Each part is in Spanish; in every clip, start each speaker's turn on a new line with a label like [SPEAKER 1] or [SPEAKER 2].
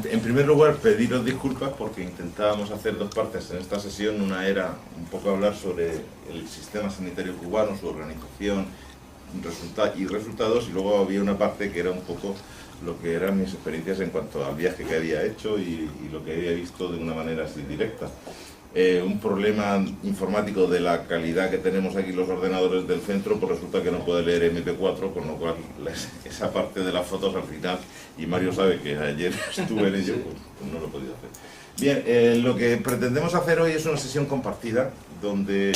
[SPEAKER 1] En primer lugar, pediros disculpas porque intentábamos hacer dos partes en esta sesión. Una era un poco hablar sobre el sistema sanitario cubano, su organización y resultados, y luego había una parte que era un poco lo que eran mis experiencias en cuanto al viaje que había hecho y lo que había visto de una manera así directa. Un problema informático de la calidad que tenemos aquí los ordenadores del centro, pues resulta que no puede leer MP4, con lo cual esa parte de las fotos al final, y Mario sabe que ayer estuve en ello, pues no lo he podido hacer. Bien, lo que pretendemos hacer hoy es una sesión compartida, donde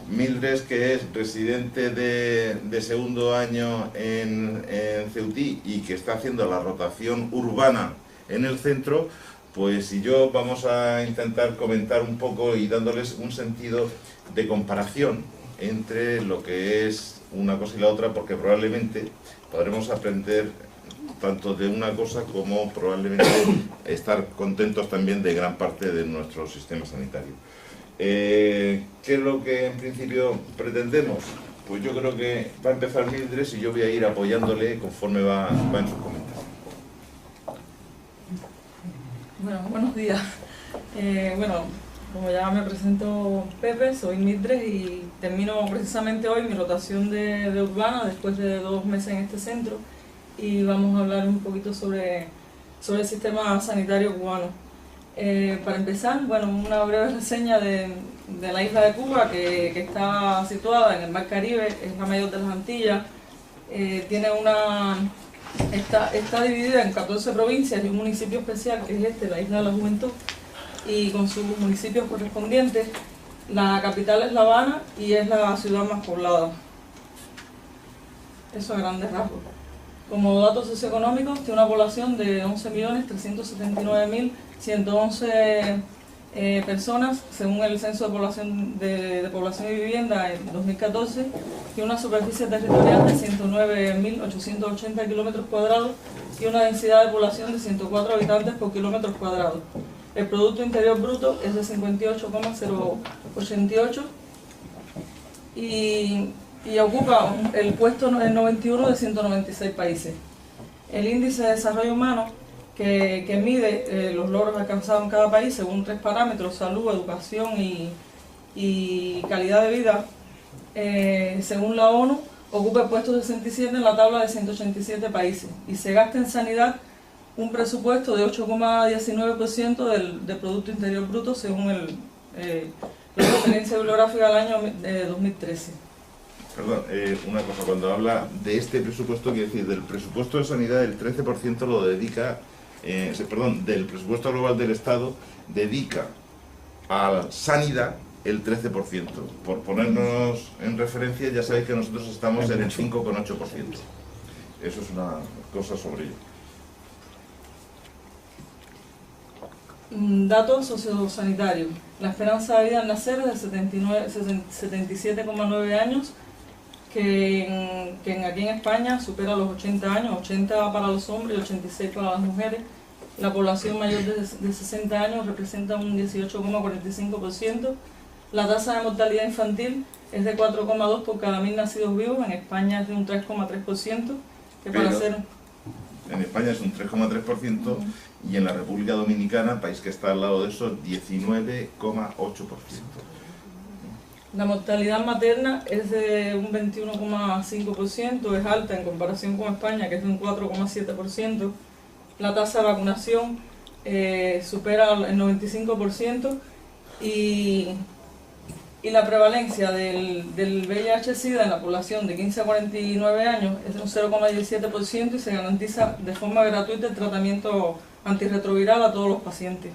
[SPEAKER 1] Mildred, que es residente de segundo año en Ceutí y que está haciendo la rotación urbana en el centro, pues y yo vamos a intentar comentar un poco y dándoles un sentido de comparación entre lo que es una cosa y la otra, porque probablemente podremos aprender tanto de una cosa como probablemente estar contentos también de gran parte de nuestro sistema sanitario. ¿Qué es lo que en principio pretendemos? Pues yo creo que va a empezar Mildred y yo voy a ir apoyándole conforme va en sus comentarios.
[SPEAKER 2] Bueno, buenos días. Bueno, como ya me presento Pepe, soy Mildred y termino precisamente hoy mi rotación de urbana después de 2 meses en este centro, y vamos a hablar un poquito sobre el sistema sanitario cubano. Para empezar, bueno, una breve reseña de la isla de Cuba, que está situada en el Mar Caribe, es la mayor de las Antillas. Está dividida en 14 provincias y un municipio especial, que es la Isla de la Juventud, y con sus municipios correspondientes. La capital es La Habana y es la ciudad más poblada. Eso a grandes rasgos. Como datos socioeconómicos, tiene una población de 11.379.111 personas, según el Censo de Población y Vivienda en 2014, y una superficie territorial de 109.880 kilómetros cuadrados y una densidad de población de 104 habitantes por kilómetros cuadrados. El Producto Interior Bruto es de 58,088 y ocupa el puesto 91 de 196 países. El Índice de Desarrollo Humano, que mide los logros alcanzados en cada país según 3 parámetros: salud, educación y calidad de vida, según la ONU, ocupa el puesto 67 en la tabla de 187 países, y se gasta en sanidad un presupuesto de 8,19% del Producto Interior Bruto, según la referencia bibliográfica del año 2013.
[SPEAKER 1] Perdón, una cosa, cuando habla de este presupuesto, quiere decir, del presupuesto de sanidad el 13% lo dedica, del presupuesto global del Estado dedica a sanidad el 13%. Por ponernos en referencia, ya sabéis que nosotros estamos en el 5,8%. Eso es una cosa sobre ello.
[SPEAKER 2] Datos sociosanitarios. La esperanza de vida al nacer es de 77,9 años, que aquí en España supera los 80 años, 80 para los hombres y 86 para las mujeres. La población mayor de 60 años representa un 18,45%. La tasa de mortalidad infantil es de 4,2 por cada 1000 nacidos vivos. En España es de un 3,3%, que para ser...
[SPEAKER 1] En España es un 3,3% y en la República Dominicana, país que está al lado de eso, 19,8%.
[SPEAKER 2] La mortalidad materna es de un 21,5%, es alta en comparación con España, que es de un 4,7%. La tasa de vacunación supera el 95%, y la prevalencia del VIH-Sida en la población de 15 a 49 años es de un 0,17%, y se garantiza de forma gratuita el tratamiento antirretroviral a todos los pacientes.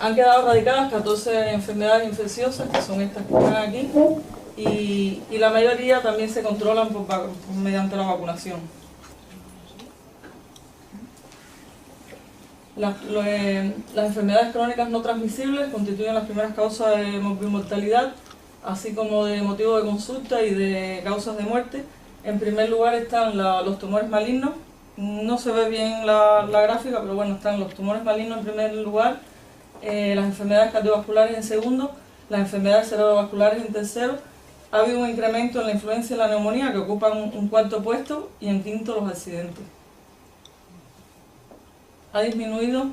[SPEAKER 2] Han quedado erradicadas 14 enfermedades infecciosas, que son estas que están aquí, y la mayoría también se controlan mediante la vacunación. Las enfermedades crónicas no transmisibles constituyen las primeras causas de mortalidad, así como de motivo de consulta y de causas de muerte. En primer lugar están los tumores malignos. No se ve bien la gráfica, pero bueno, están los tumores malignos en primer lugar, las enfermedades cardiovasculares en segundo, las enfermedades cerebrovasculares en tercero. Ha habido un incremento en la influenza y la neumonía, que ocupan un cuarto puesto, y en quinto los accidentes. ha disminuido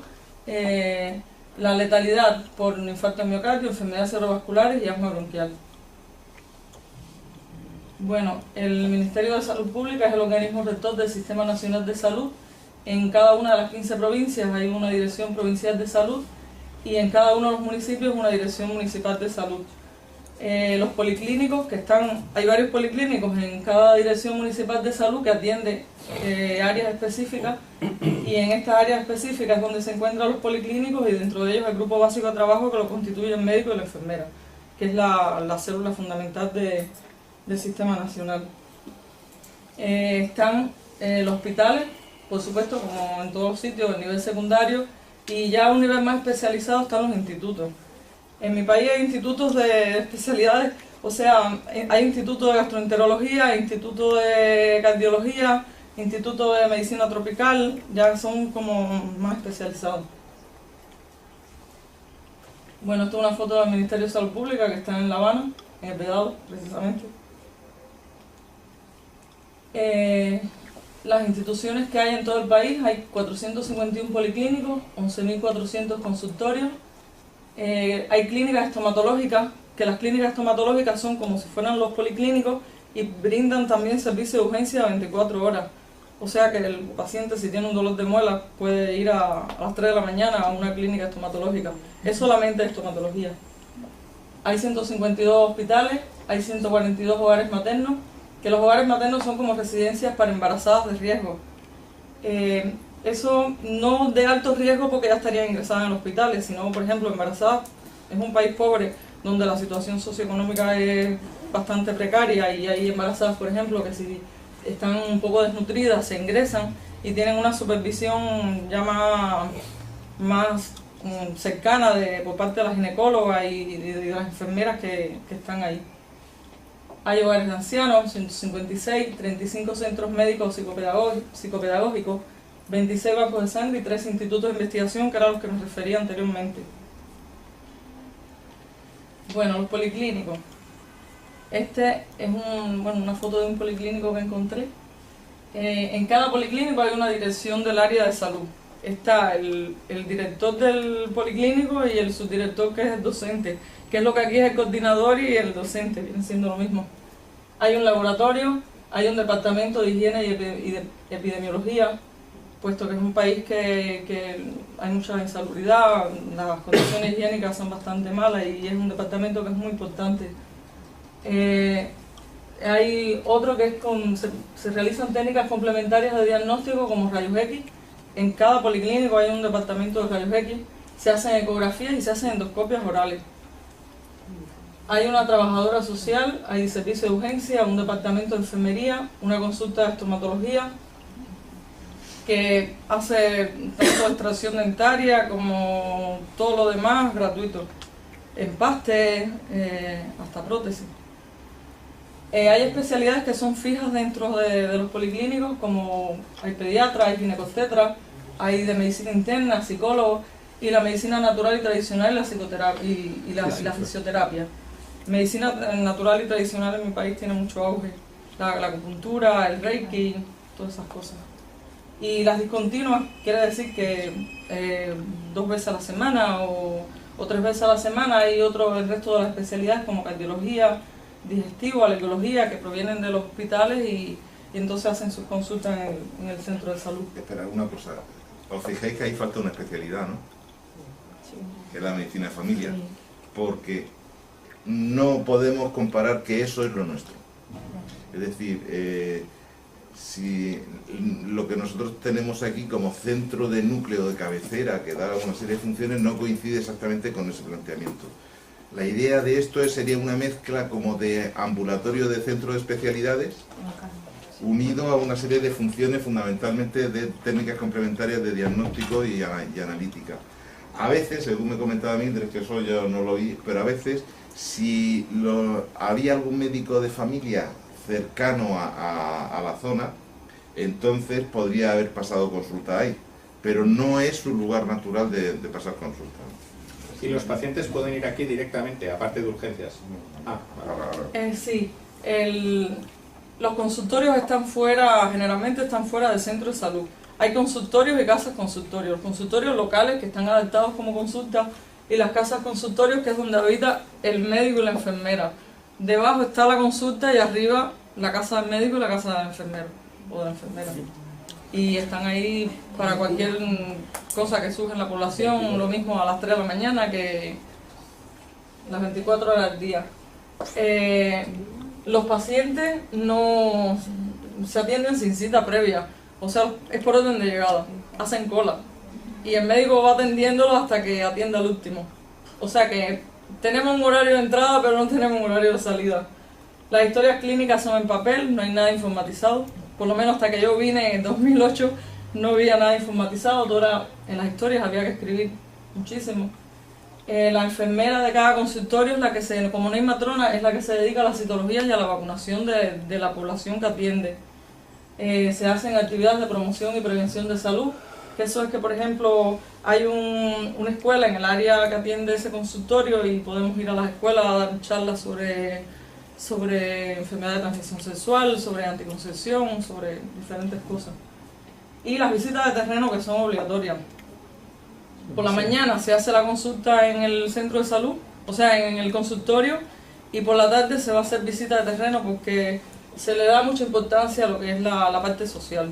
[SPEAKER 2] la letalidad por infarto de miocardio, enfermedades cerebrovasculares y asma bronquial. Bueno, el Ministerio de Salud Pública es el organismo rector del Sistema Nacional de Salud. En cada una de las 15 provincias hay una dirección provincial de salud y en cada uno de los municipios una dirección municipal de salud. Los policlínicos, hay varios policlínicos en cada dirección municipal de salud que atiende áreas específicas, y en estas áreas específicas es donde se encuentran los policlínicos, y dentro de ellos el grupo básico de trabajo, que lo constituye el médico y la enfermera, que es la célula fundamental del sistema nacional. Están los hospitales, por supuesto, como en todos los sitios, a nivel secundario, y ya a un nivel más especializado están los institutos. En mi país hay institutos de especialidades, o sea, hay instituto de gastroenterología, instituto de cardiología, instituto de medicina tropical, ya son como más especializados. Bueno, esta es una foto del Ministerio de Salud Pública que está en La Habana, en el Vedado, precisamente. Las instituciones que hay en todo el país, hay 451 policlínicos, 11.400 consultorios. Hay clínicas estomatológicas, que las clínicas estomatológicas son como si fueran los policlínicos y brindan también servicio de urgencia 24 horas. O sea que el paciente, si tiene un dolor de muela, puede ir a las 3 de la mañana a una clínica estomatológica. Es solamente estomatología. Hay 152 hospitales, hay 142 hogares maternos, que los hogares maternos son como residencias para embarazadas de riesgo. Eso no de alto riesgo porque ya estarían ingresadas en hospitales, sino, por ejemplo, embarazadas. Es un país pobre donde la situación socioeconómica es bastante precaria, y hay embarazadas, por ejemplo, que si están un poco desnutridas se ingresan y tienen una supervisión ya más cercana por parte de la ginecóloga y de las enfermeras que están ahí. Hay hogares de ancianos, 156, 35 centros médicos psicopedagógicos, 26 bancos de sangre y 3 institutos de investigación, que eran los que me refería anteriormente. Bueno, los policlínicos. Este es una foto de un policlínico que encontré. En cada policlínico hay una dirección del área de salud. Está el director del policlínico y el subdirector, que es el docente, que es lo que aquí es el coordinador y el docente, viene siendo lo mismo. Hay un laboratorio, hay un departamento de higiene y de epidemiología, puesto que es un país que hay mucha insalubridad, las condiciones higiénicas son bastante malas y es un departamento que es muy importante. Hay otro que es se realizan técnicas complementarias de diagnóstico como rayos X. En cada policlínico hay un departamento de rayos X, se hacen ecografías y se hacen endoscopias orales. Hay una trabajadora social, hay servicio de urgencia, un departamento de enfermería, una consulta de estomatología que hace tanto extracción dentaria como todo lo demás gratuito, empaste, hasta prótesis. Hay especialidades que son fijas dentro de los policlínicos, como hay pediatras, hay ginecobstetras, hay de medicina interna, psicólogos, y la medicina natural y tradicional y la psicoterapia y la fisioterapia. Medicina natural y tradicional en mi país tiene mucho auge, la acupuntura, el reiki, todas esas cosas. Y las discontinuas quiere decir que 2 veces a la semana o 3 veces a la semana hay el resto de las especialidades como cardiología, digestivo, alergología, que provienen de los hospitales y entonces hacen sus consultas en el centro de salud.
[SPEAKER 1] Espera, una cosa, os fijáis que ahí falta una especialidad, ¿no?
[SPEAKER 2] Sí.
[SPEAKER 1] Que es la medicina de familia,
[SPEAKER 2] Sí.
[SPEAKER 1] Porque no podemos comparar que eso es lo nuestro. Es decir, si lo que nosotros tenemos aquí como centro de núcleo de cabecera que da una serie de funciones no coincide exactamente con ese planteamiento. La idea de esto sería una mezcla como de ambulatorio de centro de especialidades unido a una serie de funciones fundamentalmente de técnicas complementarias de diagnóstico y analítica. A veces, según me comentaba Mildred, que eso yo no lo vi, pero a veces si había algún médico de familia cercano a la zona, entonces podría haber pasado consulta ahí, pero no es su lugar natural de pasar consulta.
[SPEAKER 3] ¿Y los pacientes pueden ir aquí directamente, aparte de urgencias?
[SPEAKER 2] Sí, los consultorios generalmente están fuera del centro de salud. Hay consultorios y casas consultorios. Los consultorios locales que están adaptados como consulta y las casas consultorios que es donde habita el médico y la enfermera. Debajo está la consulta y arriba la casa del médico y la casa del enfermero o de la enfermera. Y están ahí para cualquier cosa que surja en la población, lo mismo a las 3 de la mañana que las 24 horas del día. Los pacientes no se atienden sin cita previa, o sea, es por orden de llegada, hacen cola y el médico va atendiéndolo hasta que atienda al último. O sea que tenemos un horario de entrada pero no tenemos un horario de salida. Las historias clínicas son en papel, no hay nada informatizado. Por lo menos hasta que yo vine en 2008 no había nada informatizado, todo era en las historias, había que escribir muchísimo. La enfermera de cada consultorio es la que como no hay matrona, es la que se dedica a las citologías y a la vacunación de la población que atiende. Se hacen actividades de promoción y prevención de salud, que eso es que, por ejemplo, hay una escuela en el área que atiende ese consultorio y podemos ir a las escuelas a dar charlas sobre enfermedad de transmisión sexual, sobre anticoncepción, sobre diferentes cosas. Y las visitas de terreno que son obligatorias. Por la mañana se hace la consulta en el centro de salud, o sea, en el consultorio, y por la tarde se va a hacer visita de terreno porque se le da mucha importancia a lo que es la parte social,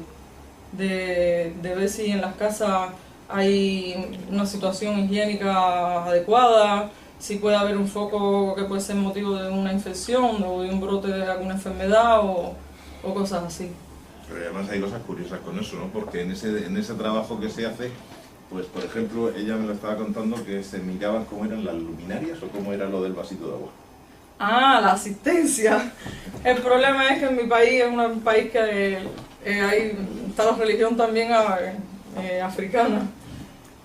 [SPEAKER 2] de ver si en las casas hay una situación higiénica adecuada, si puede haber un foco que puede ser motivo de una infección o de un brote de alguna enfermedad o cosas así.
[SPEAKER 1] Pero además hay cosas curiosas con eso, ¿no? Porque en ese trabajo que se hace, pues por ejemplo, ella me lo estaba contando que se miraban cómo eran las luminarias o cómo era lo del vasito de agua.
[SPEAKER 2] Ah, la asistencia. El problema es que en mi país es un país que está la religión también africana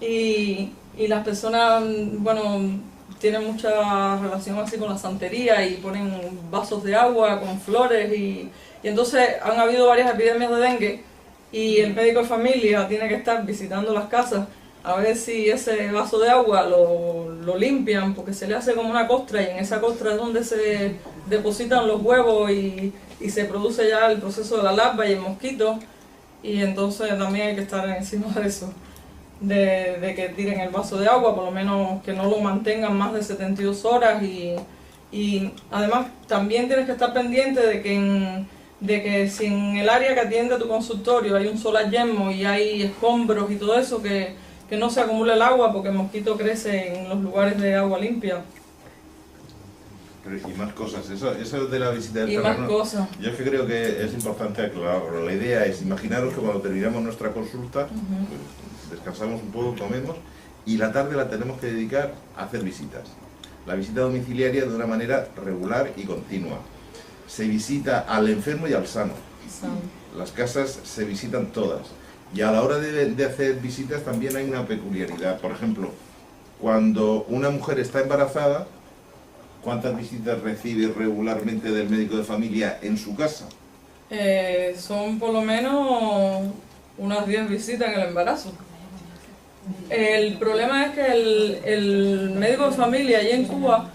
[SPEAKER 2] y las personas, bueno, tienen mucha relación así con la santería y ponen vasos de agua con flores y entonces han habido varias epidemias de dengue y el médico de familia tiene que estar visitando las casas a ver si ese vaso de agua lo limpian porque se le hace como una costra y en esa costra es donde se depositan los huevos y se produce ya el proceso de la larva y el mosquito y entonces también hay que estar encima de eso. De que tiren el vaso de agua, por lo menos que no lo mantengan más de 72 horas y además también tienes que estar pendiente de que si en el área que atiende tu consultorio hay un solar yermo y hay escombros y todo eso, que no se acumule el agua porque el mosquito crece en los lugares de agua limpia.
[SPEAKER 1] Y más cosas, eso de la visita del
[SPEAKER 2] y
[SPEAKER 1] terreno,
[SPEAKER 2] más cosas.
[SPEAKER 1] yo es que creo que es importante aclararlo. La idea es, imaginaros que cuando terminamos nuestra consulta, pues, descansamos un poco, comemos, y la tarde la tenemos que dedicar a hacer visitas. La visita domiciliaria de una manera regular y continua. Se visita al enfermo y al sano. Las casas se visitan todas. Y a la hora de hacer visitas también hay una peculiaridad. Por ejemplo, cuando una mujer está embarazada, ¿cuántas visitas recibe regularmente del médico de familia en su casa?
[SPEAKER 2] Son por lo menos unas 10 visitas en el embarazo. El problema es que el médico de familia allí en Cuba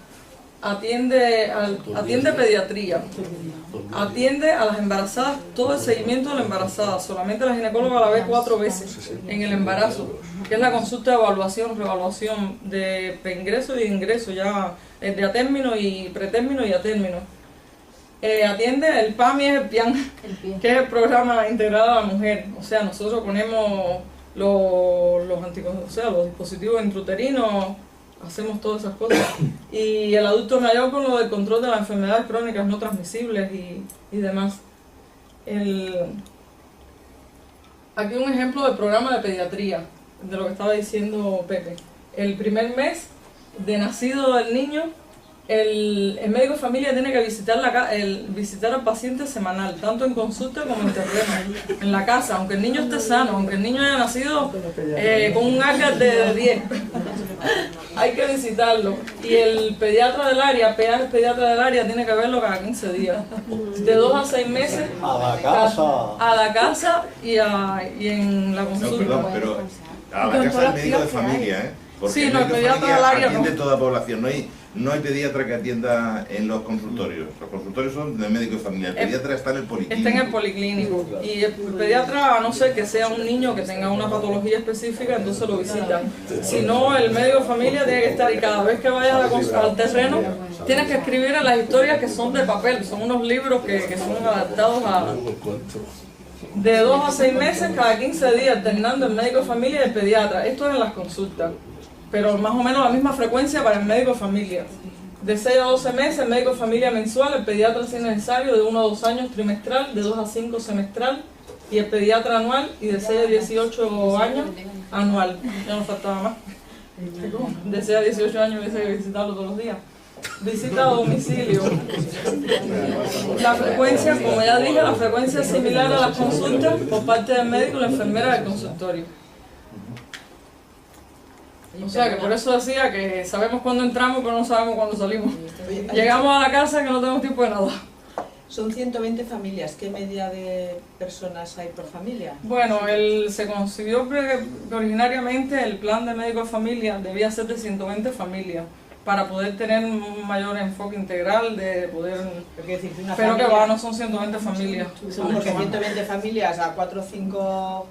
[SPEAKER 2] atiende pediatría, atiende a las embarazadas, todo el seguimiento de la embarazada, solamente la ginecóloga la ve 4 veces en el embarazo, que es la consulta de evaluación, reevaluación de preingreso y de ingreso, ya de a término y pretérmino y a término. Atiende el PAMI, es el PIAN, que es el programa integrado a la mujer, o sea, nosotros ponemos los dispositivos intrauterinos, hacemos todas esas cosas. Y el adulto mayor con lo del control de las enfermedades crónicas no transmisibles y demás. Aquí un ejemplo del programa de pediatría, de lo que estaba diciendo Pepe. El primer mes de nacido del niño, el médico de familia tiene que visitar al paciente semanal, tanto en consulta como en terreno, en la casa, aunque el niño esté sano, aunque el niño haya nacido con un ágar de 10. Hay que visitarlo. Y el pediatra del área, el pediatra del área tiene que verlo cada 15 días. De 2 a 6 meses. A la casa y en la consulta.
[SPEAKER 1] No, perdón, pero a la casa del médico de familia, Porque
[SPEAKER 2] Sí,
[SPEAKER 1] el
[SPEAKER 2] no, el
[SPEAKER 1] médico de
[SPEAKER 2] pediatra
[SPEAKER 1] familia
[SPEAKER 2] del área
[SPEAKER 1] atiende
[SPEAKER 2] no.
[SPEAKER 1] toda población, no hay pediatra que atienda en los consultorios. Los consultorios son de médico de familia, el pediatra está en el policlínico.
[SPEAKER 2] Está en el policlínico. Y el pediatra, a no ser que sea un niño que tenga una patología específica, entonces lo visitan. Si no, el médico de familia tiene que estar, y cada vez que vayas al terreno, tienes que escribir en las historias que son de papel, son unos libros que son adaptados a... De 2 a 6 meses, cada 15 días, alternando el médico de familia y el pediatra. Esto es en las consultas, pero más o menos la misma frecuencia para el médico de familia. De 6 a 12 meses, el médico de familia mensual, el pediatra si es necesario, de 1 a 2 años trimestral, de 2 a 5 semestral, y el pediatra anual, y de 6 a 18 años anual. Ya nos faltaba más. De 6 a 18 años hubiese que visitarlo todos los días. Visita a domicilio. La frecuencia, como ya dije, la frecuencia es similar a las consultas por parte del médico y la enfermera del consultorio. O sea que por eso decía que sabemos cuándo entramos pero no sabemos cuándo salimos. Llegamos a la casa que no tenemos tiempo de nada.
[SPEAKER 4] Son 120 familias. ¿Qué media de personas hay por familia?
[SPEAKER 2] Bueno, se concibió que originariamente el plan de médico de familia debía ser de 120 familias para poder tener un mayor enfoque integral, de poder... Pero que va, no son 120 familias. Son
[SPEAKER 4] Porque
[SPEAKER 2] mucho más.
[SPEAKER 4] 120 familias a 4 o 5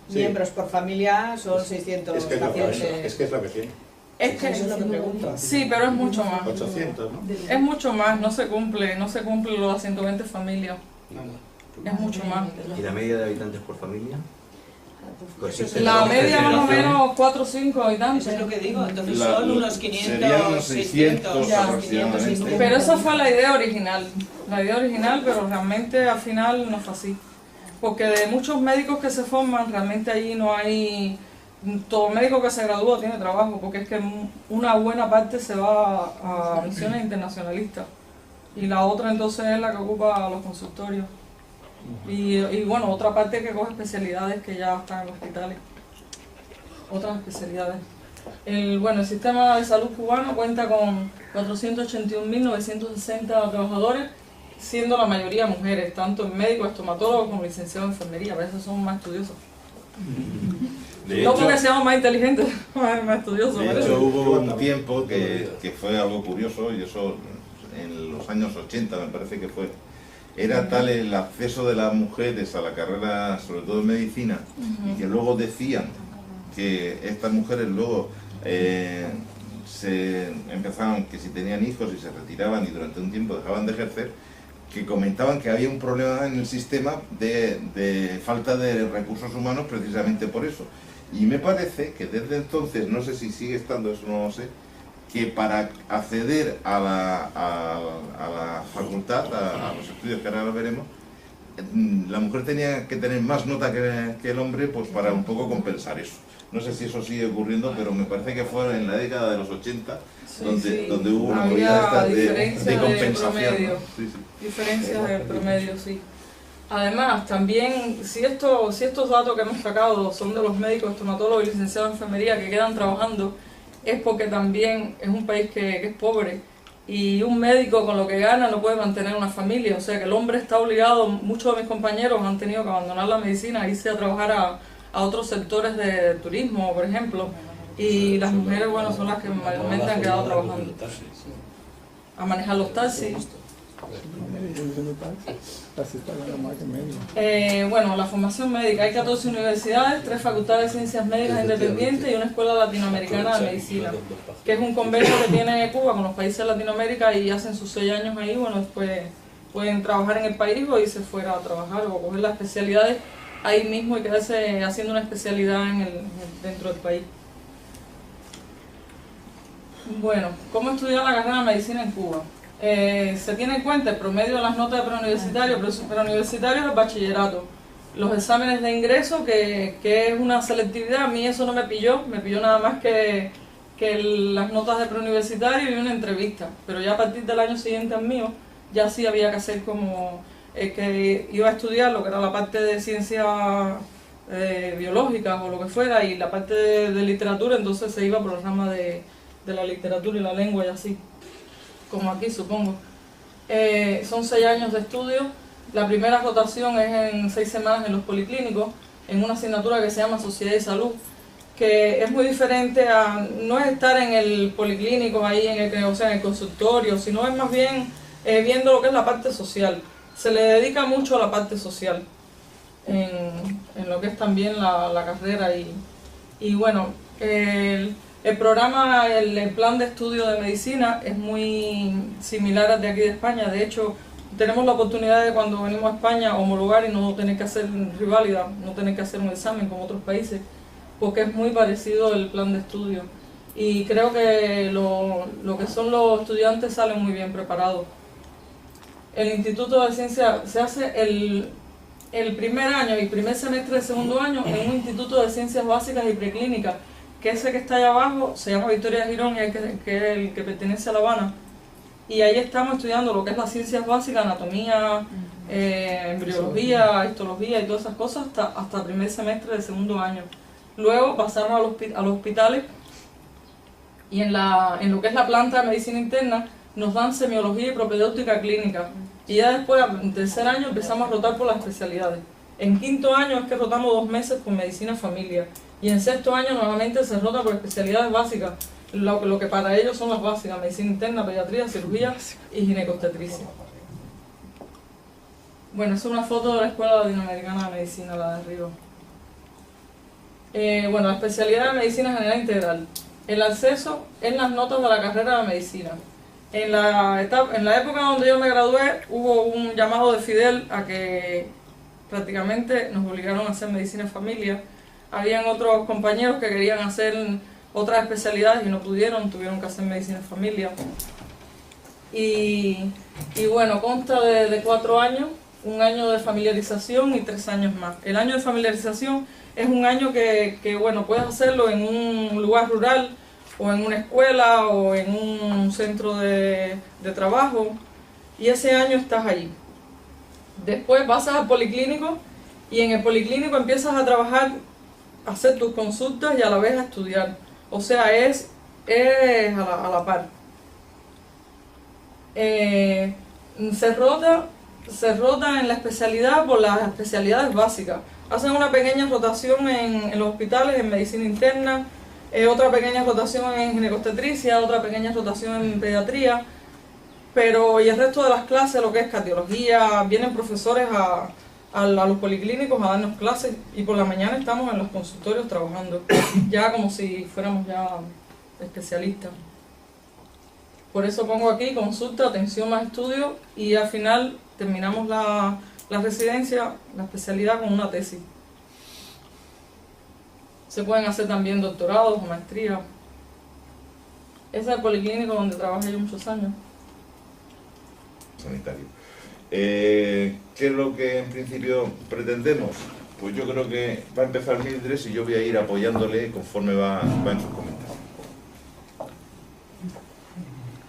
[SPEAKER 3] Sí.
[SPEAKER 4] miembros por familia son 600
[SPEAKER 3] Es que
[SPEAKER 4] pacientes.
[SPEAKER 3] es lo que tiene.
[SPEAKER 2] Es que,
[SPEAKER 4] Eso es lo que pregunto.
[SPEAKER 2] sí, pero es mucho más.
[SPEAKER 3] 800, ¿no?
[SPEAKER 2] Es mucho más, no se cumple lo de 120 familias. Es mucho más.
[SPEAKER 5] ¿Y la media de habitantes por familia? Pues sí,
[SPEAKER 2] La media más o
[SPEAKER 1] generación.
[SPEAKER 2] menos 4 o 5 habitantes.
[SPEAKER 4] Eso es lo que digo. Entonces
[SPEAKER 1] La-
[SPEAKER 4] son unos 500,
[SPEAKER 1] serían unos 600
[SPEAKER 4] 600,
[SPEAKER 1] aproximadamente.
[SPEAKER 2] Pero esa fue la idea original. La idea original, pero realmente al final no fue así. Porque de muchos médicos que se forman, realmente allí no hay... Todo médico que se gradúa tiene trabajo, porque es que una buena parte se va a misiones internacionalistas. Y la otra entonces es la que ocupa los consultorios. Y bueno, otra parte que coge especialidades que ya están en los hospitales. Otras especialidades. El sistema de salud cubano cuenta con 481.960 trabajadores, siendo la mayoría mujeres, tanto en médicos, estomatólogos como licenciados en enfermería. A veces son más estudiosos.
[SPEAKER 1] De
[SPEAKER 2] No
[SPEAKER 1] hecho,
[SPEAKER 2] porque seamos más inteligentes, más estudiosos.
[SPEAKER 1] de
[SPEAKER 2] parece.
[SPEAKER 1] hecho, hubo un tiempo que fue algo curioso, y eso en los años 80 me parece que fue. Era tal el acceso de las mujeres a la carrera, sobre todo en medicina, y que luego decían que estas mujeres luego se empezaban, que si tenían hijos y se retiraban y durante un tiempo dejaban de ejercer, que comentaban que había un problema en el sistema de falta de recursos humanos precisamente por eso. Y me parece que desde entonces, no sé si sigue estando, eso no lo sé, que para acceder a la facultad, a los estudios que ahora lo veremos, la mujer tenía que tener más nota que el hombre, pues para un poco compensar eso. No sé si eso sigue ocurriendo, pero me parece que fue en la década de los 80 donde hubo una movida
[SPEAKER 2] Había
[SPEAKER 1] esta
[SPEAKER 2] diferencia
[SPEAKER 1] de
[SPEAKER 2] de
[SPEAKER 1] compensación.
[SPEAKER 2] promedio.
[SPEAKER 1] ¿no? Sí, sí.
[SPEAKER 2] Diferencias de promedio, sí. Además, también, si estos datos que hemos sacado son de los médicos, estomatólogos y licenciados en enfermería que quedan trabajando, es porque también es un país que es pobre y un médico con lo que gana no puede mantener una familia. O sea que el hombre está obligado, muchos de mis compañeros han tenido que abandonar la medicina e irse a trabajar a otros sectores de turismo, por ejemplo. Y las mujeres, bueno, son las que mayormente han quedado trabajando. A manejar los taxis. La formación médica. Hay 14 universidades, 3 facultades de ciencias médicas independientes y una escuela latinoamericana de medicina, que es un convenio que tiene Cuba con los países de Latinoamérica, y hacen sus 6 años ahí. Bueno, después pueden trabajar en el país o irse fuera a trabajar o coger las especialidades ahí mismo y quedarse haciendo una especialidad dentro del país. Bueno, ¿cómo estudiar la carrera de medicina en Cuba? Se tiene en cuenta el promedio de las notas de preuniversitario, preuniversitario es el bachillerato, los exámenes de ingreso, que es una selectividad. A mí eso no me pilló nada más que las notas de preuniversitario y una entrevista, pero ya a partir del año siguiente al mío, ya sí había que hacer como que iba a estudiar lo que era la parte de ciencias biológicas o lo que fuera, y la parte de literatura, entonces se iba por la rama de la literatura y la lengua y así, como aquí supongo. Son 6 años de estudio. La primera rotación es en 6 semanas en los policlínicos, en una asignatura que se llama Sociedad y Salud. que es muy diferente a, no es estar en el policlínico ahí, o sea, en el consultorio, sino es más bien viendo lo que es la parte social. Se le dedica mucho a la parte social en lo que es también la carrera y bueno, el programa, el plan de estudio de medicina es muy similar al de aquí de España. De hecho, tenemos la oportunidad de cuando venimos a España homologar y no tener que hacer reválida, no tener que hacer un examen como otros países, porque es muy parecido el plan de estudio. Y creo que lo que son los estudiantes salen muy bien preparados. El Instituto de Ciencia se hace el primer año y primer semestre de segundo año en un Instituto de Ciencias Básicas y Preclínicas, que ese que está allá abajo se llama Victoria Girón, y que es el que pertenece a La Habana. Y ahí estamos estudiando lo que es las ciencias básicas, anatomía, embriología, histología y todas esas cosas hasta primer semestre de segundo año. Luego pasamos a los hospitales y en lo que es la planta de medicina interna nos dan semiología y propedéutica clínica. Y ya después, en tercer año, empezamos a rotar por las especialidades. En quinto año es que rotamos 2 meses por medicina familiar. Y en sexto año nuevamente se rota por especialidades básicas, lo que para ellos son las básicas: medicina interna, pediatría, cirugía y ginecobstetricia. Bueno, es una foto de la Escuela Latinoamericana de Medicina, la de arriba. Bueno, la especialidad de Medicina General Integral. El acceso es las notas de la carrera de Medicina. En la época donde yo me gradué, hubo un llamado de Fidel a que prácticamente nos obligaron a hacer medicina familia. Habían otros compañeros que querían hacer otras especialidades y no pudieron, tuvieron que hacer medicina familia. Y bueno, consta de 4 años, 1 año de familiarización y 3 años más. El año de familiarización es un año que bueno, puedes hacerlo en un lugar rural, o en una escuela, o en un centro de trabajo, y ese año estás allí. Después pasas al policlínico, y en el policlínico empiezas a trabajar, a hacer tus consultas y a la vez a estudiar. O sea, es a la par. Se rota en la especialidad por las especialidades básicas. Hacen una pequeña rotación en los hospitales, en medicina interna, otra pequeña rotación en ginecobstetricia, otra pequeña rotación en pediatría, y el resto de las clases, lo que es cardiología, vienen profesores a los policlínicos a darnos clases, y por la mañana estamos en los consultorios trabajando, ya como si fuéramos ya especialistas. Por eso pongo aquí consulta, atención más estudio, y al final terminamos la residencia, la especialidad, con una tesis. Se pueden hacer también doctorados o maestrías. Ese es el policlínico donde trabajé yo muchos años.
[SPEAKER 1] Sanitario. ¿Qué es lo que en principio pretendemos? Pues yo creo que va a empezar Mildred y yo voy a ir apoyándole conforme va en sus comentarios.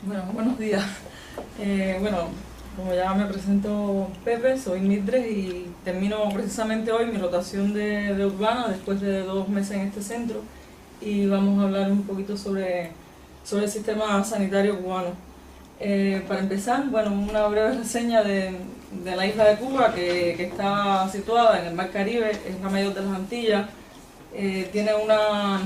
[SPEAKER 2] Bueno, buenos días. Bueno, como ya me presento, Pepe, soy Mildred y termino precisamente hoy mi rotación de urbana después de 2 meses en este centro, y vamos a hablar un poquito sobre el sistema sanitario cubano. Para empezar, bueno, una breve reseña de la isla de Cuba, que está situada en el Mar Caribe, es la mayor de las Antillas, tiene una...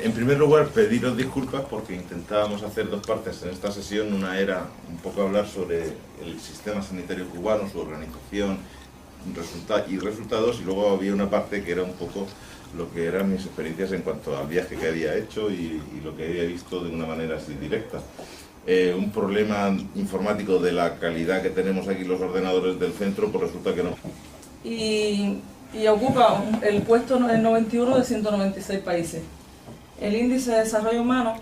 [SPEAKER 1] En primer lugar, pediros disculpas porque intentábamos hacer 2 partes en esta sesión. Una era un poco hablar sobre el sistema sanitario cubano, su organización y resultados, y luego había una parte que era un poco lo que eran mis experiencias en cuanto al viaje que había hecho y lo que había visto de una manera así directa. Un problema informático de la calidad que tenemos aquí los ordenadores del centro, pues resulta que no.
[SPEAKER 2] Y ocupa el puesto en 91 de 196 países. El índice de desarrollo humano,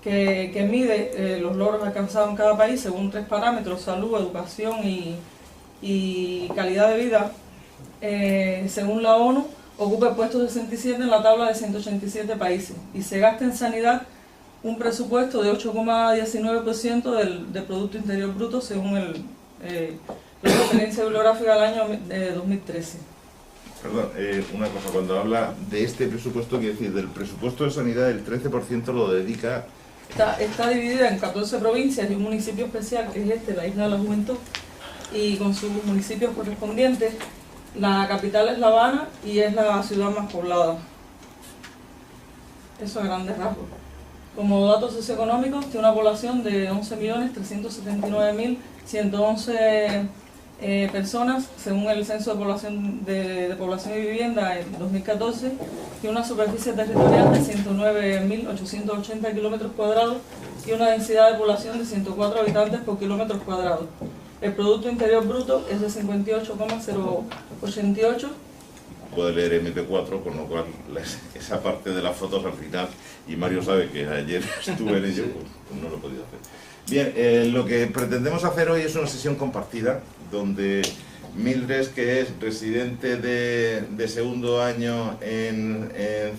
[SPEAKER 2] que mide los logros alcanzados en cada país según 3 parámetros: salud, educación y calidad de vida, según la ONU, ocupa el puesto 67 en la tabla de 187 países, y se gasta en sanidad un presupuesto de 8,19% del Producto Interior Bruto, según la referencia bibliográfica del año 2013.
[SPEAKER 1] Perdón, una cosa, cuando habla de este presupuesto, quiere decir, del presupuesto de sanidad, el 13% lo dedica...
[SPEAKER 2] Está dividida en 14 provincias y un municipio especial, que es la Isla de la Juventud, y con sus municipios correspondientes. La capital es La Habana y es la ciudad más poblada. Eso a grandes rasgos. Como datos socioeconómicos, tiene una población de 11.379.111 personas, según el Censo de Población y Vivienda en 2014, tiene una superficie territorial de 109.880 kilómetros cuadrados y una densidad de población de 104 habitantes por kilómetros cuadrados. El Producto Interior Bruto es de 58,088.
[SPEAKER 1] Puede leer MP4, con lo cual esa parte de las fotos al final, y Mario sabe que ayer estuve en ello, pues no lo he podido hacer. Bien, lo que pretendemos hacer hoy es una sesión compartida, donde Mildred, que es residente de segundo año en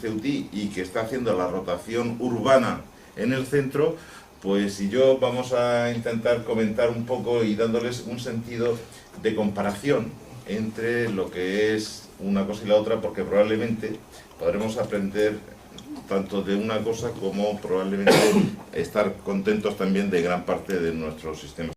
[SPEAKER 1] Ceutí y que está haciendo la rotación urbana en el centro, pues y yo vamos a intentar comentar un poco y dándoles un sentido de comparación entre lo que es una cosa y la otra, porque probablemente podremos aprender tanto de una cosa como probablemente estar contentos también de gran parte de nuestro sistema.